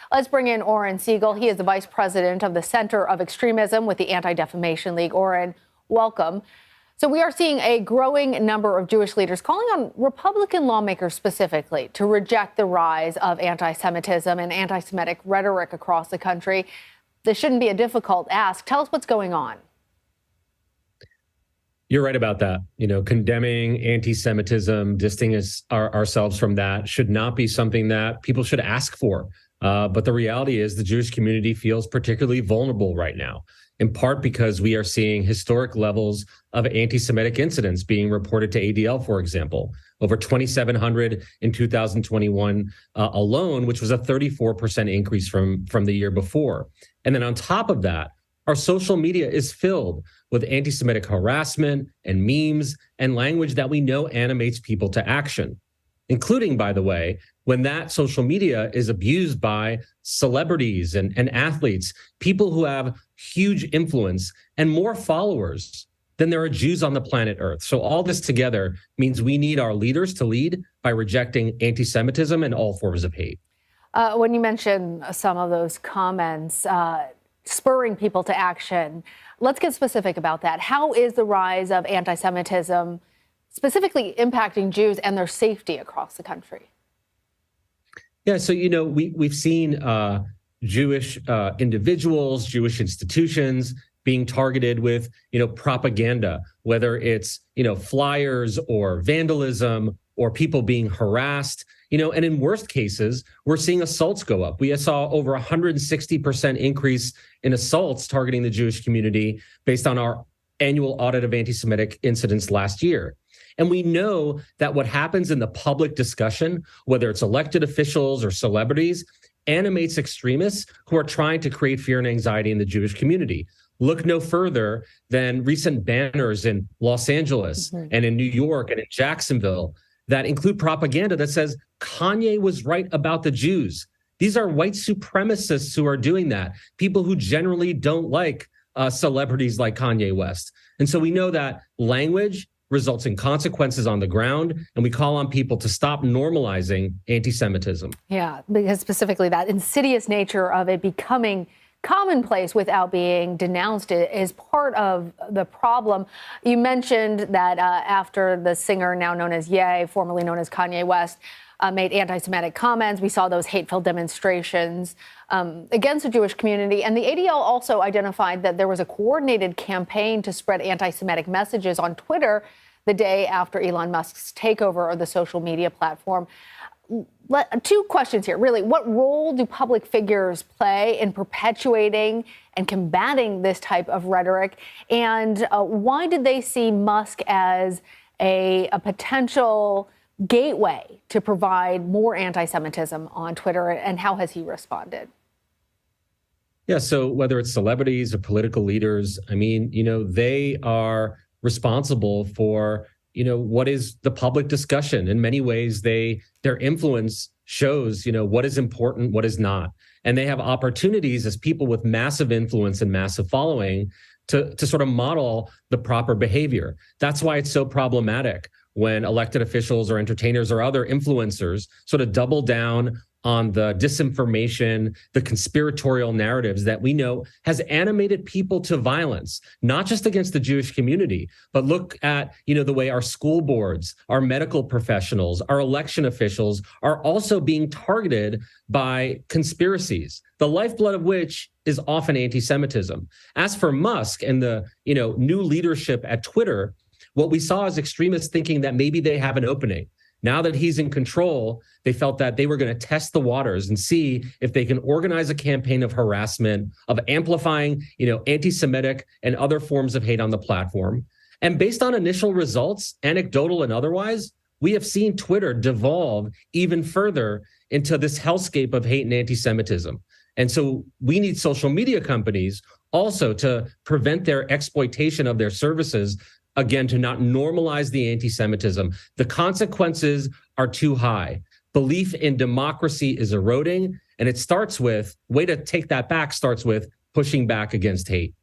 Let's bring in Oren Siegel. He is the vice president of the Center of Extremism with the Anti-Defamation League. Oren, welcome. So we are seeing a growing number of Jewish leaders calling on Republican lawmakers specifically to reject the rise of anti-Semitism and anti-Semitic rhetoric across the country. This shouldn't be a difficult ask. Tell us what's going on. You're right about that. Condemning anti-Semitism, distancing ourselves from that should not be something that people should ask for. But the reality is the Jewish community feels particularly vulnerable right now, in part because we are seeing historic levels of anti-Semitic incidents being reported to ADL, for example, over 2,700 in 2021 alone, which was a 34% increase from the year before. And then on top of that, our social media is filled with anti-Semitic harassment and memes and language that we know animates people to action, including, by the way, when that social media is abused by celebrities and athletes, people who have huge influence and more followers than there are Jews on the planet Earth. So all this together means we need our leaders to lead by rejecting anti-Semitism and all forms of hate. When you mention some of those comments, spurring people to action, let's get specific about that. How is the rise of anti-Semitism specifically impacting Jews and their safety across the country? Yeah, so, we've seen Jewish individuals, Jewish institutions being targeted with, propaganda, whether it's, flyers or vandalism or people being harassed, and in worst cases, we're seeing assaults go up. We saw over 160% increase in assaults targeting the Jewish community based on our annual audit of anti-Semitic incidents last year. And we know that what happens in the public discussion, whether it's elected officials or celebrities, animates extremists who are trying to create fear and anxiety in the Jewish community. Look no further than recent banners in Los Angeles and in New York and in Jacksonville that include propaganda that says Kanye was right about the Jews. These are white supremacists who are doing that, people who generally don't like celebrities like Kanye West. And so we know that language results in consequences on the ground, and we call on people to stop normalizing anti-Semitism. Yeah, because specifically that insidious nature of it becoming commonplace without being denounced is part of the problem. You mentioned that after the singer now known as Ye, formerly known as Kanye West, made anti-Semitic comments, we saw those hateful demonstrations against the Jewish community. And the ADL also identified that there was a coordinated campaign to spread anti-Semitic messages on Twitter the day after Elon Musk's takeover of the social media platform. Two questions here, really. What role do public figures play in perpetuating and combating this type of rhetoric? And why did they see Musk as a potential gateway to provide more anti-Semitism on Twitter? And how has he responded? Yeah, so whether it's celebrities or political leaders, they are responsible for what is the public discussion. In many ways, their influence shows, what is important, what is not. And they have opportunities as people with massive influence and massive following to sort of model the proper behavior. That's why it's so problematic when elected officials or entertainers or other influencers sort of double down on the disinformation, the conspiratorial narratives that we know has animated people to violence, not just against the Jewish community, but look at, the way our school boards, our medical professionals, our election officials are also being targeted by conspiracies, the lifeblood of which is often anti-Semitism. As for Musk and the, new leadership at Twitter, what we saw is extremists thinking that maybe they have an opening. Now that he's in control, they felt that they were going to test the waters and see if they can organize a campaign of harassment, of amplifying, anti-Semitic and other forms of hate on the platform. And based on initial results, anecdotal and otherwise, we have seen Twitter devolve even further into this hellscape of hate and anti-Semitism. And so we need social media companies also to prevent their exploitation of their services, again, to not normalize the anti-Semitism. The consequences are too high. Belief in democracy is eroding, and it starts with, way to take that back, starts with pushing back against hate.